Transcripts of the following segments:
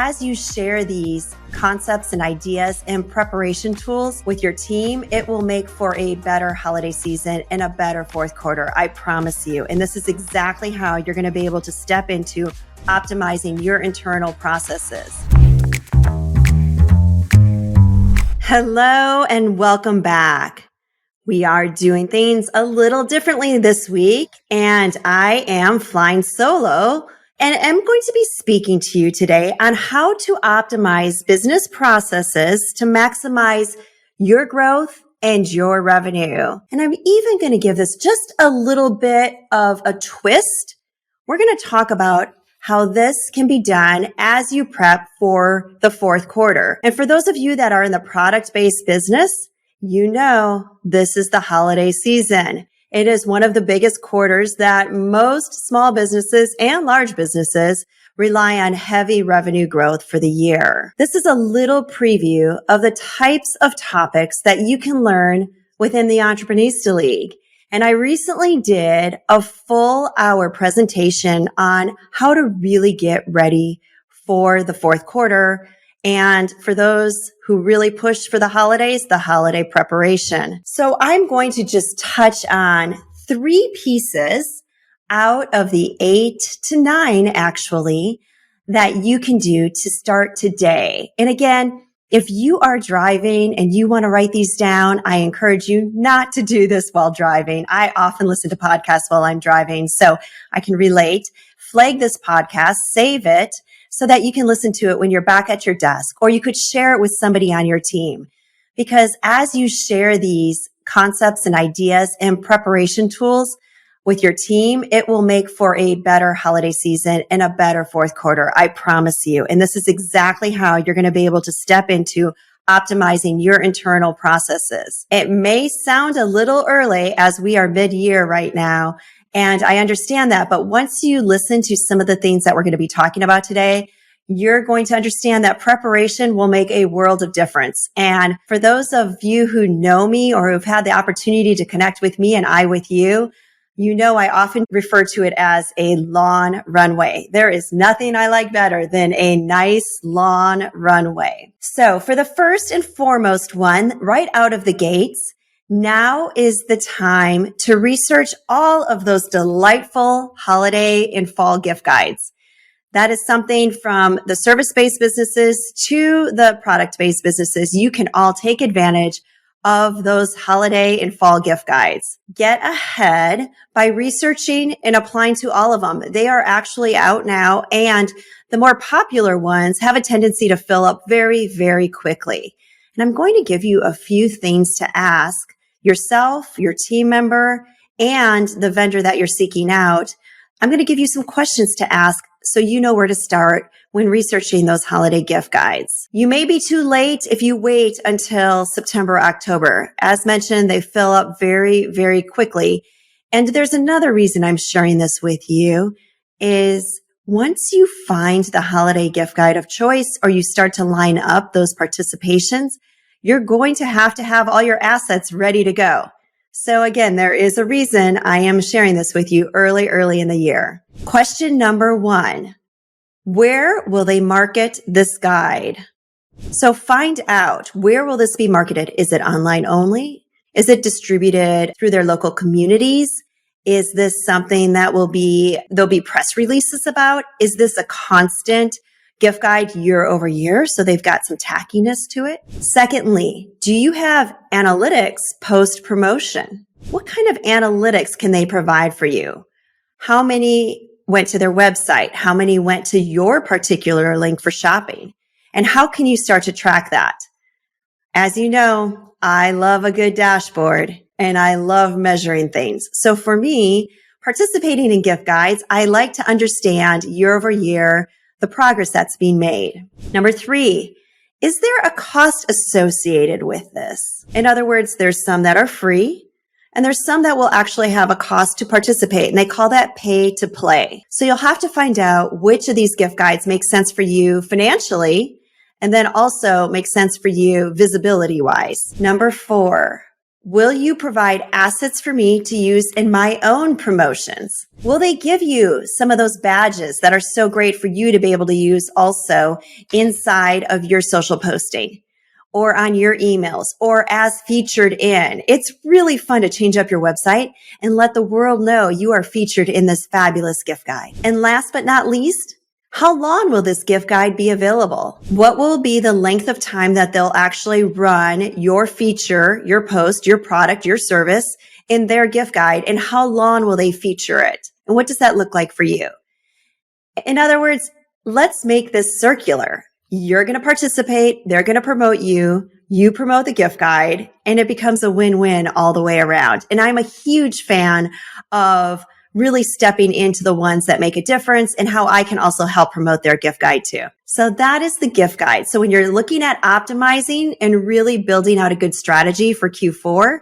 as you share these concepts and ideas and preparation tools with your team, it will make for a better holiday season and a better fourth quarter, I promise you. And this is exactly how you're going to be able to step into optimizing your internal processes. Hello and welcome back. We are doing things a little differently this week, and I am flying solo and I'm going to be speaking to you today on how to optimize business processes to maximize your growth and your revenue. And I'm even going to give this just a little bit of a twist. We're going to talk about how this can be done as you prep for the fourth quarter. And for those of you that are in the product-based business, you know this is the holiday season. It is one of the biggest quarters that most small businesses and large businesses rely on heavy revenue growth for the year. This is a little preview of the types of topics that you can learn within the Entreprenista League. And I recently did a full hour presentation on how to really get ready for the fourth quarter. And for those who really push for the holidays, the holiday preparation. So I'm going to just touch on 3 pieces out of the 8 to 9 actually that you can do to start today. And again, if you are driving and you want to write these down, I encourage you not to do this while driving. I often listen to podcasts while I'm driving, so I can relate. Flag this podcast, save it, so that you can listen to it when you're back at your desk, or you could share it with somebody on your team. Because as you share these concepts and ideas and preparation tools with your team, it will make for a better holiday season and a better fourth quarter, I promise you. And this is exactly how you're going to be able to step into optimizing your internal processes. It may sound a little early as we are mid-year right now, and I understand that, but once you listen to some of the things that we're going to be talking about today, you're going to understand that preparation will make a world of difference. And for those of you who know me or who've had the opportunity to connect with me and I with you, you know I often refer to it as a lawn runway. There is nothing I like better than a nice lawn runway. So for the first and foremost one, right out of the gates, now is the time to research all of those delightful holiday and fall gift guides. That is something from the service-based businesses to the product-based businesses. You can all take advantage of those holiday and fall gift guides. Get ahead by researching and applying to all of them. They are actually out now, and the more popular ones have a tendency to fill up very, very quickly. And I'm going to give you a few things to ask yourself, your team member, and the vendor that you're seeking out. I'm going to give you some questions to ask so you know where to start when researching those holiday gift guides. You may be too late if you wait until September, October. As mentioned, they fill up very, very quickly. And there's another reason I'm sharing this with you is once you find the holiday gift guide of choice or you start to line up those participations, you're going to have all your assets ready to go. So again, there is a reason I am sharing this with you early in the year. Question number 1, where will they market this guide? So find out, where will this be marketed? Is it online only? Is it distributed through their local communities? Is this something that there'll be press releases about? Is this a constant gift guide year over year, so they've got some tackiness to it? Secondly, do you have analytics post-promotion? What kind of analytics can they provide for you? How many went to their website? How many went to your particular link for shopping? And how can you start to track that? As you know, I love a good dashboard and I love measuring things. So for me, participating in gift guides, I like to understand year over year the progress that's being made. Number 3, is there a cost associated with this? In other words, there's some that are free and there's some that will actually have a cost to participate, and they call that pay to play. So you'll have to find out which of these gift guides make sense for you financially and then also make sense for you visibility wise. Number 4, Will you provide assets for me to use in my own promotions? Will they give you some of those badges that are so great for you to be able to use also inside of your social posting or on your emails or as featured in? It's really fun to change up your website and let the world know you are featured in this fabulous gift guide. And last but not least, how long will this gift guide be available? What will be the length of time that they'll actually run your feature, your post, your product, your service in their gift guide? And how long will they feature it? And what does that look like for you? In other words, let's make this circular. You're going to participate. They're going to promote you. You promote the gift guide, and it becomes a win-win all the way around. And I'm a huge fan of really stepping into the ones that make a difference and how I can also help promote their gift guide too. So that is the gift guide. So when you're looking at optimizing and really building out a good strategy for Q4,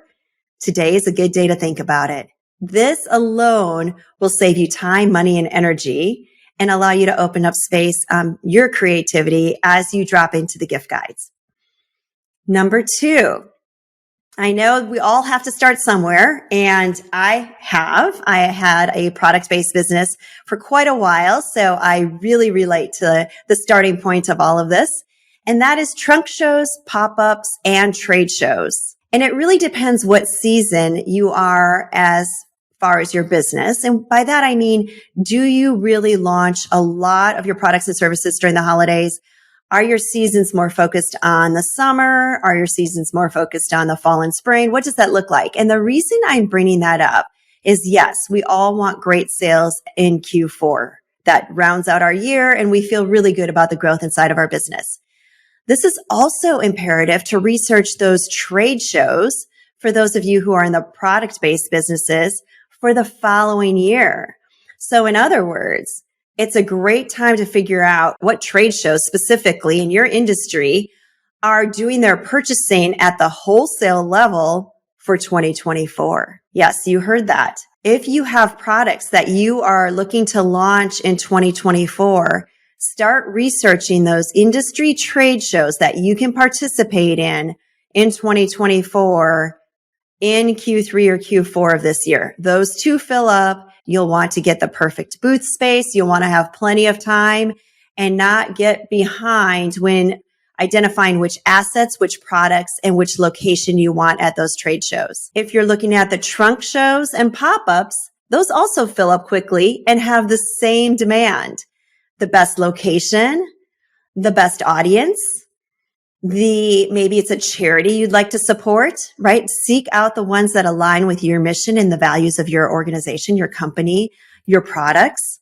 today is a good day to think about it. This alone will save you time, money, and energy and allow you to open up space, your creativity as you drop into the gift guides. Number 2, I know we all have to start somewhere, and I had a product-based business for quite a while, so I really relate to the starting point of all of this, and that is trunk shows, pop-ups, and trade shows. And it really depends what season you are as far as your business. And by that, I mean, do you really launch a lot of your products and services during the holidays? Are your seasons more focused on the summer? Are your seasons more focused on the fall and spring? What does that look like? And the reason I'm bringing that up is, yes, we all want great sales in Q4. That rounds out our year, and we feel really good about the growth inside of our business. This is also imperative to research those trade shows for those of you who are in the product-based businesses for the following year. So in other words, it's a great time to figure out what trade shows specifically in your industry are doing their purchasing at the wholesale level for 2024. Yes, you heard that. If you have products that you are looking to launch in 2024, start researching those industry trade shows that you can participate in 2024 in Q3 or Q4 of this year. Those two fill up. You'll want to get the perfect booth space. You'll want to have plenty of time and not get behind when identifying which assets, which products, and which location you want at those trade shows. If you're looking at the trunk shows and pop-ups, those also fill up quickly and have the same demand. The best location, the best audience, maybe it's a charity you'd like to support, right? Seek out the ones that align with your mission and the values of your organization, your company, your products.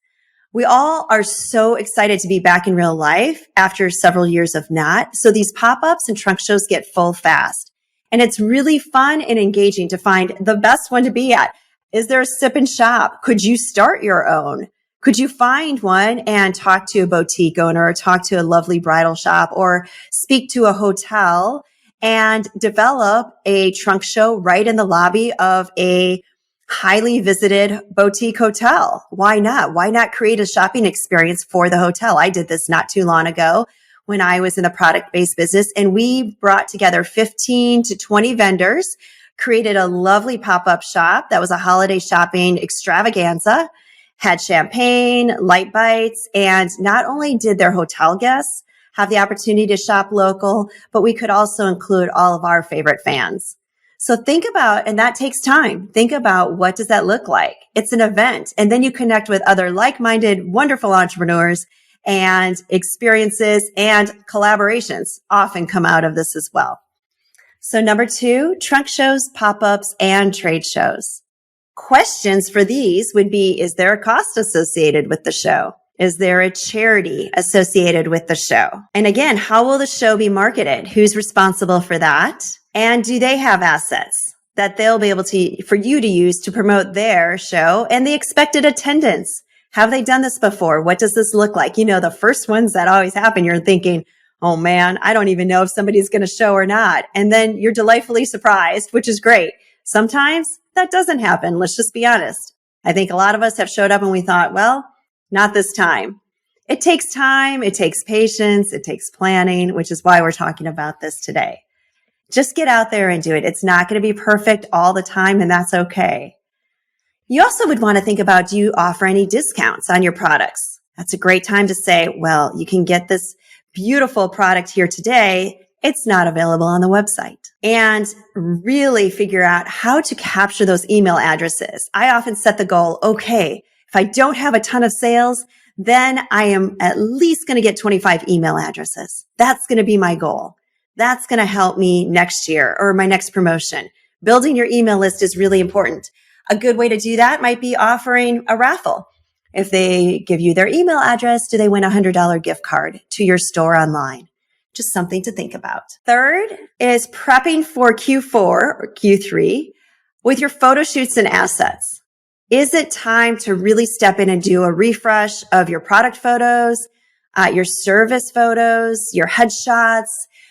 We all are so excited to be back in real life after several years of not. So these pop-ups and trunk shows get full fast. And it's really fun and engaging to find the best one to be at. Is there a sip and shop? Could you start your own? Could you find one and talk to a boutique owner or talk to a lovely bridal shop or speak to a hotel and develop a trunk show right in the lobby of a highly visited boutique hotel? Why not? Why not create a shopping experience for the hotel? I did this not too long ago when I was in the product-based business, and we brought together 15 to 20 vendors, created a lovely pop-up shop that was a holiday shopping extravaganza, had champagne, light bites, and not only did their hotel guests have the opportunity to shop local, but we could also include all of our favorite fans. So think about, and that takes time. Think about, what does that look like? It's an event. And then you connect with other like-minded, wonderful entrepreneurs, and experiences and collaborations often come out of this as well. So number 2, trunk shows, pop-ups, and trade shows. Questions for these would be, is there a cost associated with the show? Is there a charity associated with the show? And again, how will the show be marketed? Who's responsible for that? And do they have assets that they'll be able to, for you to use to promote their show and the expected attendance? Have they done this before? What does this look like? You know, the first ones that always happen, you're thinking, oh man, I don't even know if somebody's going to show or not. And then you're delightfully surprised, which is great. Sometimes that doesn't happen. Let's just be honest. I think a lot of us have showed up and we thought, well, not this time. It takes time. It takes patience. It takes planning, which is why we're talking about this today. Just get out there and do it. It's not going to be perfect all the time, and that's okay. You also would want to think about, do you offer any discounts on your products? That's a great time to say, well, you can get this beautiful product here today. It's not available on the website. And really figure out how to capture those email addresses. I often set the goal, okay, if I don't have a ton of sales, then I am at least going to get 25 email addresses. That's going to be my goal. That's going to help me next year or my next promotion. Building your email list is really important. A good way to do that might be offering a raffle. If they give you their email address, do they win a $100 gift card to your store online? Just something to think about. Third is prepping for Q4 or Q3 with your photo shoots and assets. Is it time to really step in and do a refresh of your product photos, your service photos, your headshots?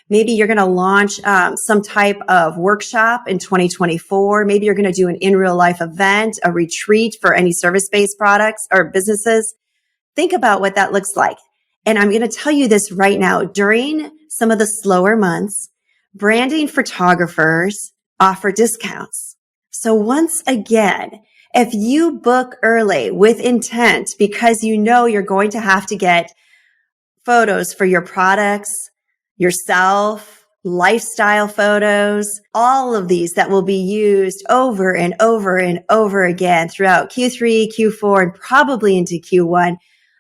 Maybe you're going to launch some type of workshop in 2024. Maybe you're going to do an in real life event, a retreat for any service-based products or businesses. Think about what that looks like. And I'm going to tell you this right now. During some of the slower months, branding photographers offer discounts. So once again, if you book early with intent because you know you're going to have to get photos for your products, yourself, lifestyle photos, all of these that will be used over and over and over again throughout Q3, Q4, and probably into Q1,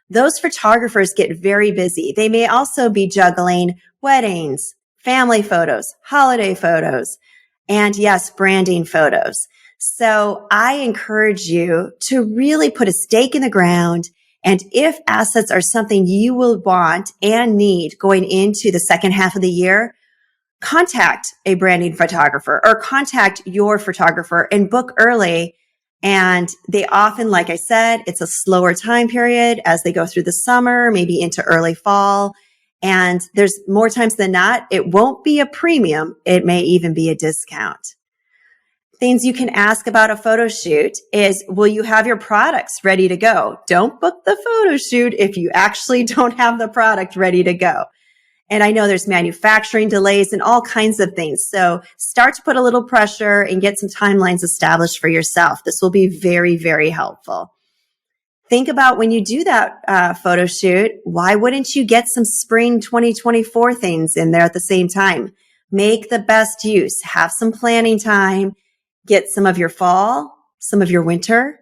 those photographers get very busy. They may also be juggling weddings, family photos, holiday photos, and yes, branding photos. So I encourage you to really put a stake in the ground. And if assets are something you will want and need going into the second half of the year, contact a branding photographer or contact your photographer and book early. And they often, like I said, it's a slower time period as they go through the summer, maybe into early fall. And there's more times than not, it won't be a premium. It may even be a discount. Things you can ask about a photo shoot is, will you have your products ready to go? Don't book the photo shoot if you actually don't have the product ready to go. And I know there's manufacturing delays and all kinds of things. So start to put a little pressure and get some timelines established for yourself. This will be very, very helpful. Think about when you do that photo shoot, why wouldn't you get some spring 2024 things in there at the same time? Make the best use. Have some planning time. Get some of your fall, some of your winter,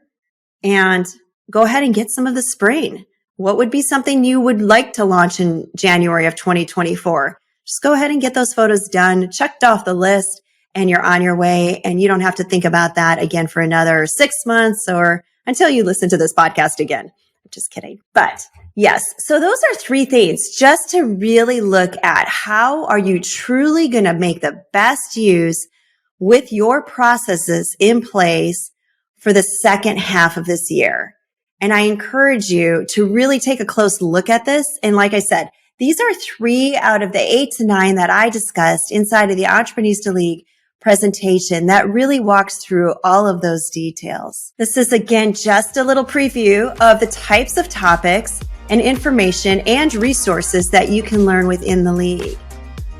and go ahead and get some of the spring. What would be something you would like to launch in January of 2024? Just go ahead and get those photos done, checked off the list, and you're on your way. And you don't have to think about that again for another 6 months or until you listen to this podcast again. I'm just kidding. But yes, so those are 3 things just to really look at how are you truly going to make the best use with your processes in place for the second half of this year. And I encourage you to really take a close look at this. And like I said, these are 3 out of the 8 to 9 that I discussed inside of the Entreprenista League presentation that really walks through all of those details. This is again just a little preview of the types of topics and information and resources that you can learn within the league.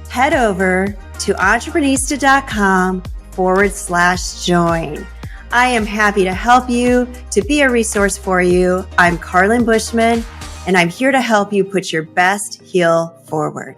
Head over to entreprenista.com/join. I am happy to help you, to be a resource for you. I'm Carlin Bushman, and I'm here to help you put your best heel forward.